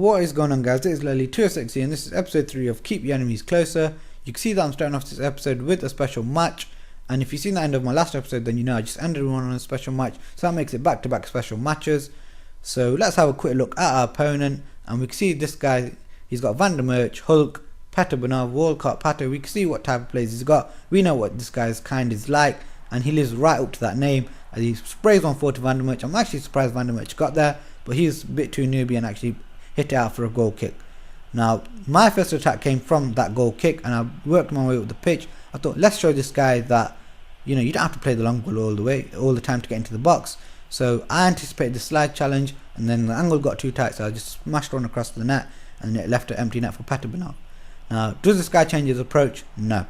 What is going on, guys? This is Lily260 and this is episode 3 of Keep Your Enemies Closer. You can see that I'm starting off this episode with a special match, and if you've seen the end of my last episode, then you know I just ended one on a special match, so that makes it back-to-back special matches. So let's have a quick look at our opponent, and we can see this guy, he's got Van der Merch, Hulk, Peterbunov, Walcott, Pato. We can see what type of plays he's got. We know what this guy's kind is like, and he lives right up to that name as he sprays 140 Van der Merch. I'm actually surprised Van der Merch got there, but he's a bit too newbie and actually hit it out for a goal kick. Now my first attack came from that goal kick, and I worked my way up the pitch. I thought, let's show this guy that, you know, you don't have to play the long ball all the time to get into the box. So I anticipated the slide challenge, and then the angle got too tight, so I just smashed one across the net, and it left an empty net for Peterbunov. Now, does this guy change his approach? No.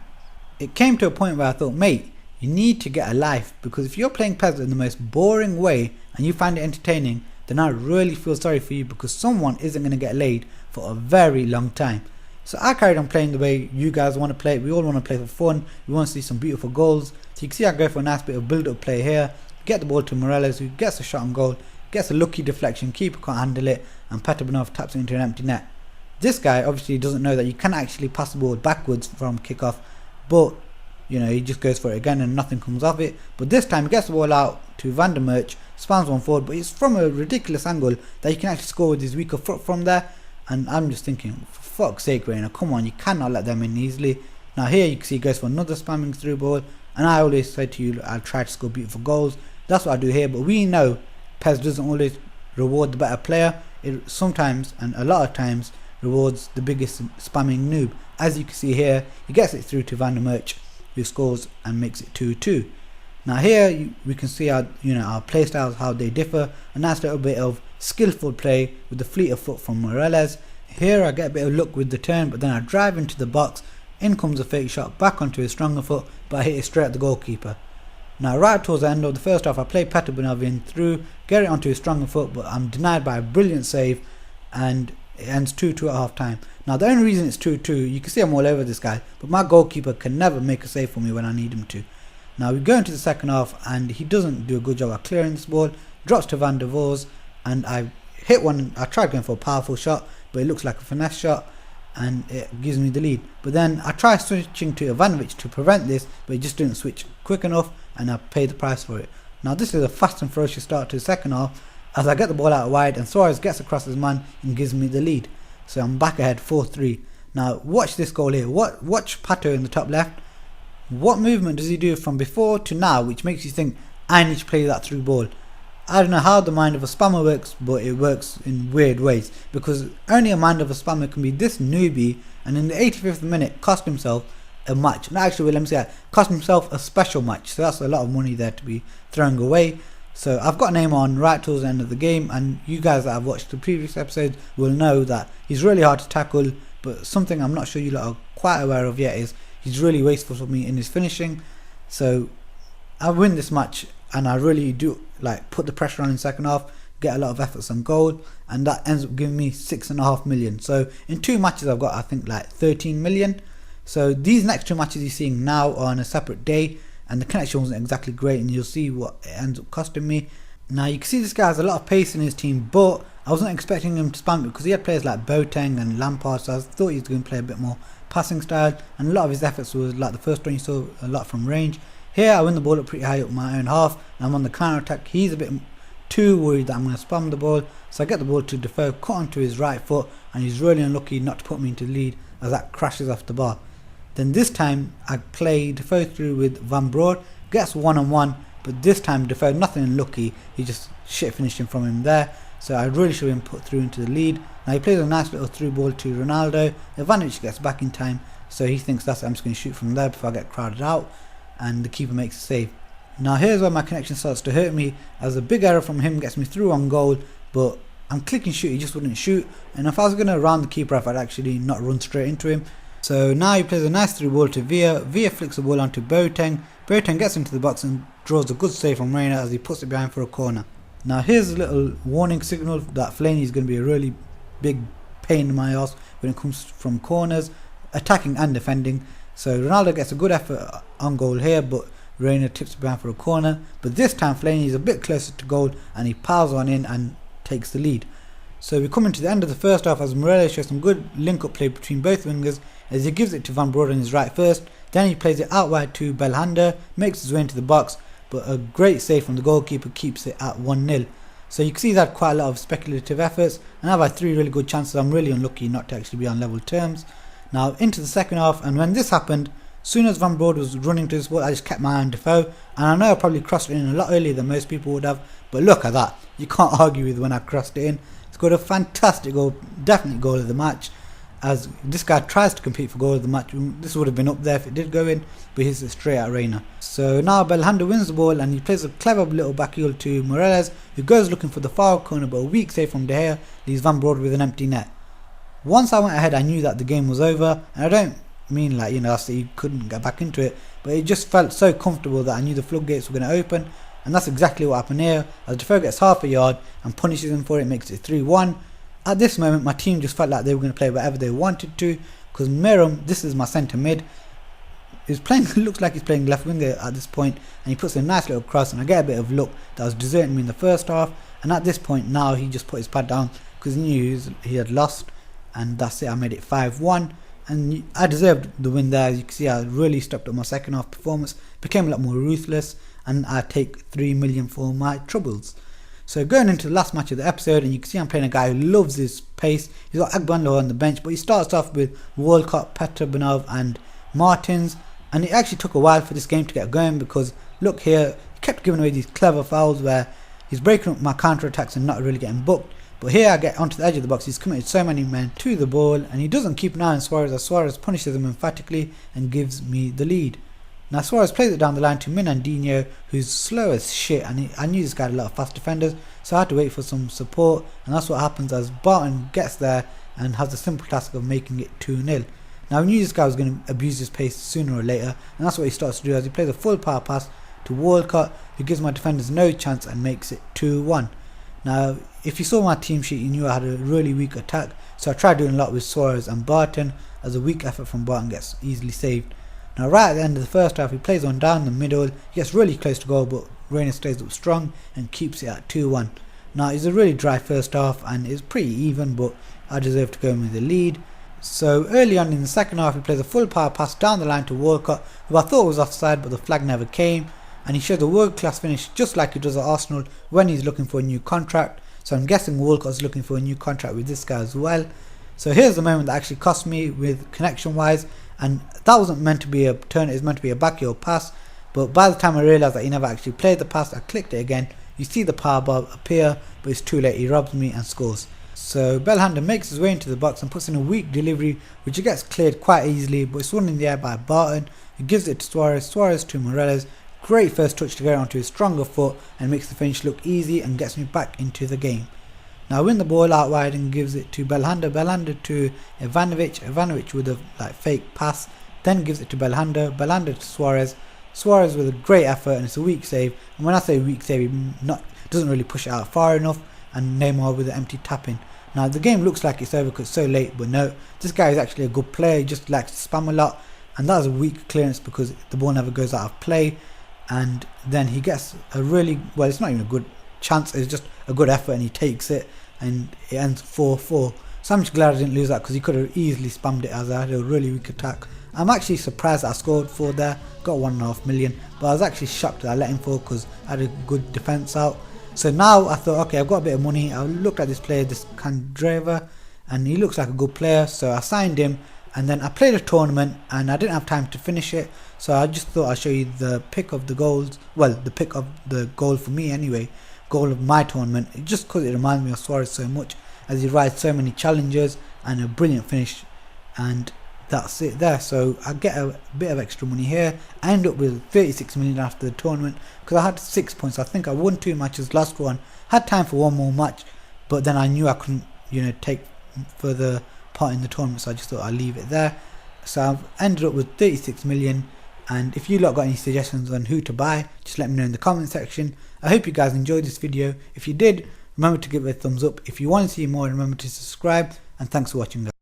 It came to a point where I thought, mate, you need to get a life, because if you're playing PES in the most boring way and you find it entertaining, then I really feel sorry for you, because someone isn't going to get laid for a very long time. So I carried on playing the way you guys want to play. We all want to play for fun. We want to see some beautiful goals. So you can see I go for a nice bit of build-up play here. Get the ball to Morales, who gets a shot on goal, gets a lucky deflection, keeper can't handle it, and Peterbunov taps it into an empty net. This guy obviously doesn't know that you can actually pass the ball backwards from kickoff, but you know, he just goes for it again and nothing comes of it. But this time he gets the ball out to Van der Merch, spans one forward, but it's from a ridiculous angle that you can actually score with his weaker foot from there. And I'm just thinking, for fuck's sake, Reina, come on, you cannot let them in easily. Now here you can see he goes for another spamming through ball, and I always say to you, I'll try to score beautiful goals. That's what I do here, but we know PES doesn't always reward the better player. It sometimes, and a lot of times, rewards the biggest spamming noob. As you can see here, he gets it through to Van der Merch, who scores and makes it 2-2. Now here we can see our play styles, how they differ. A nice little bit of skillful play with the fleet of foot from Morales. Here I get a bit of luck with the turn, but then I drive into the box. In comes a fake shot back onto his stronger foot, but I hit it straight at the goalkeeper. Now right towards the end of the first half, I play Peterbunov in through, get it onto his stronger foot, but I'm denied by a brilliant save, and it ends 2-2 at half time. Now the only reason it's 2-2, you can see I'm all over this guy, but my goalkeeper can never make a save for me when I need him to. Now we go into the second half, and he doesn't do a good job at clearing this ball, drops to Van der Voors, and I hit one. I tried going for a powerful shot, but it looks like a finesse shot, and it gives me the lead. But then I try switching to Ivanovic to prevent this, but he just didn't switch quick enough, and I paid the price for it. Now this is a fast and ferocious start to the second half, as I get the ball out wide and Suarez gets across his man and gives me the lead. So I'm back ahead 4-3. Now watch this goal here. Watch Pato in the top left. What movement does he do from before to now, which makes you think I need to play that through ball? I don't know how the mind of a spammer works, but it works in weird ways, because only a mind of a spammer can be this newbie and in the 85th minute cost himself a match. No, actually, let me say that, cost himself a special match. So that's a lot of money there to be throwing away. So I've got Neymar on right towards the end of the game, and you guys that have watched the previous episodes will know that he's really hard to tackle, but something I'm not sure you lot are quite aware of yet is he's really wasteful for me in his finishing. So I win this match, and I really do put the pressure on in the second half, get a lot of efforts on goal, and that ends up giving me 6.5 million. So in 2 matches I've got, I think, 13 million. So these next 2 matches you're seeing now are on a separate day, and the connection wasn't exactly great, and you'll see what it ends up costing me. Now you can see this guy has a lot of pace in his team, but I wasn't expecting him to spam it, because he had players like Boateng and Lampard, so I thought he was going to play a bit more passing style, and a lot of his efforts was like the first one you saw, a lot from range. Here I win the ball up pretty high up my own half, and I'm on the counter attack. He's a bit too worried that I'm going to spam the ball, so I get the ball to Defoe, cut onto his right foot, and he's really unlucky not to put me into the lead as that crashes off the bar. Then this time I play Defoe through with Van Brood, gets 1-on-1, but this time Defoe nothing unlucky, he just shit finishing from him there, so I really should have been put through into the lead. Now he plays a nice little through ball to Ronaldo. Ivanovic gets back in time, so he thinks that's it, I'm just going to shoot from there before I get crowded out, and the keeper makes a save. Now here's where my connection starts to hurt me, as a big error from him gets me through on goal, but I'm clicking shoot, he just wouldn't shoot, and if I was going to round the keeper off, I'd actually not run straight into him. So now he plays a nice through ball to Villa. Villa flicks the ball onto Boateng. Boateng gets into the box and draws a good save from Reina as he puts it behind for a corner. Now here's a little warning signal that Fellaini is going to be a really big pain in my ass when it comes from corners, attacking and defending. So Ronaldo gets a good effort on goal here, but Reina tips it behind for a corner. But this time Fellaini is a bit closer to goal, and he piles on in and takes the lead. So we come into the end of the first half as Morales shows some good link-up play between both wingers as he gives it to Van Brood on his right first, then he plays it out wide to Belhanda, makes his way into the box, but a great save from the goalkeeper keeps it at 1-0. So you can see he's had quite a lot of speculative efforts, and I've had 3 really good chances. I'm really unlucky not to actually be on level terms. Now into the second half, and when this happened, as soon as Van Brood was running to his ball, I just kept my eye on Defoe, and I know I probably crossed it in a lot earlier than most people would have, but look at that, you can't argue with when I crossed it in. Scored a fantastic goal, definitely goal of the match, as this guy tries to compete for goal of the match. This would have been up there if it did go in, but he's straight at Reina. So now Belhanda wins the ball and he plays a clever little back heel to Morales, who goes looking for the far corner, but a weak save from De Gea leaves Van Brood with an empty net. Once I went ahead, I knew that the game was over, and I don't mean like, I said he couldn't get back into it, but it just felt so comfortable that I knew the floodgates were going to open, and that's exactly what happened here, as Defoe gets half a yard and punishes him for it, makes it 3-1. At this moment, my team just felt like they were going to play whatever they wanted to, because Miram, this is my centre mid, is playing. Looks like he's playing left winger at this point, and he puts a nice little cross, and I get a bit of luck that was deserting me in the first half. And at this point now, he just put his pad down because he knew he had lost, and that's it. I made it 5-1, and I deserved the win there. As you can see, I really stepped up my second half performance, became a lot more ruthless, and I take 3 million for my troubles. So going into the last match of the episode, and you can see I'm playing a guy who loves his pace. He's got Agbanlo on the bench, but he starts off with Walcott, Petrobonov and Martins, and it actually took a while for this game to get going, because look here, he kept giving away these clever fouls where he's breaking up my counter-attacks and not really getting booked. But here I get onto the edge of the box, he's committed so many men to the ball, and he doesn't keep an eye on Suarez, as Suarez punishes him emphatically and gives me the lead. Now Suarez plays it down the line to Minandinho, who's slow as shit, and I knew this guy had a lot of fast defenders, so I had to wait for some support, and that's what happens as Barton gets there and has the simple task of making it 2-0. Now I knew this guy was going to abuse his pace sooner or later, and that's what he starts to do as he plays a full power pass to Walcott, who gives my defenders no chance and makes it 2-1. Now if you saw my team sheet, you knew I had a really weak attack, so I tried doing a lot with Suarez and Barton, as a weak effort from Barton gets easily saved. Now right at the end of the first half, he plays on down the middle, he gets really close to goal, but Reina stays up strong and keeps it at 2-1. Now it's a really dry first half and it's pretty even, but I deserve to go in with the lead. So early on in the second half, he plays a full power pass down the line to Walcott, who I thought was offside, but the flag never came, and he shows a world class finish just like he does at Arsenal when he's looking for a new contract. So I'm guessing Walcott's looking for a new contract with this guy as well. So here's the moment that actually cost me with connection wise, and that wasn't meant to be a turn, it's meant to be a backheel pass, but by the time I realised that he never actually played the pass, I clicked it again. You see the power bar appear, but it's too late, he robs me and scores. So Belhanda makes his way into the box and puts in a weak delivery, which he gets cleared quite easily, but it's won in the air by Barton. He gives it to Suarez, Suarez to Morales. Great first touch to get onto his stronger foot and makes the finish look easy and gets me back into the game. Now I win the ball out wide and gives it to Belhanda, Belhanda to Ivanovic, Ivanovic with a fake pass, then gives it to Belhanda, Belhanda to Suarez, Suarez with a great effort, and it's a weak save, and when I say weak save, he doesn't really push it out far enough, and Neymar with an empty tap-in. Now the game looks like it's over because it's so late, but no, this guy is actually a good player, he just likes to spam a lot, and that was a weak clearance because the ball never goes out of play, and then he gets a really, well, it's not even a good chance, it's just a good effort and he takes it, and it ends 4-4. So I'm just glad I didn't lose that because he could have easily spammed it as I had a really weak attack. I'm actually surprised that I scored 4 there, got 1.5 million, but I was actually shocked that I let him fall because I had a good defence out. So now I thought, okay, I've got a bit of money. I looked at this player, this Kandreva, and he looks like a good player, so I signed him, and then I played a tournament and I didn't have time to finish it, so I just thought I'd show you the pick of the goals, well, the pick of the goal for me anyway, goal of my tournament, just because it reminds me of Suarez so much, as he rides so many challenges and a brilliant finish, and that's it there. So I get a bit of extra money here. I end up with 36 million after the tournament because I had 6 points. I think I won 2 matches, lost one, had time for one more match, but then I knew I couldn't, take further part in the tournament, so I just thought I'd leave it there. So I've ended up with 36 million, and if you lot got any suggestions on who to buy, just let me know in the comment section. I hope you guys enjoyed this video. If you did, remember to give it a thumbs up. If you want to see more, remember to subscribe, and thanks for watching guys.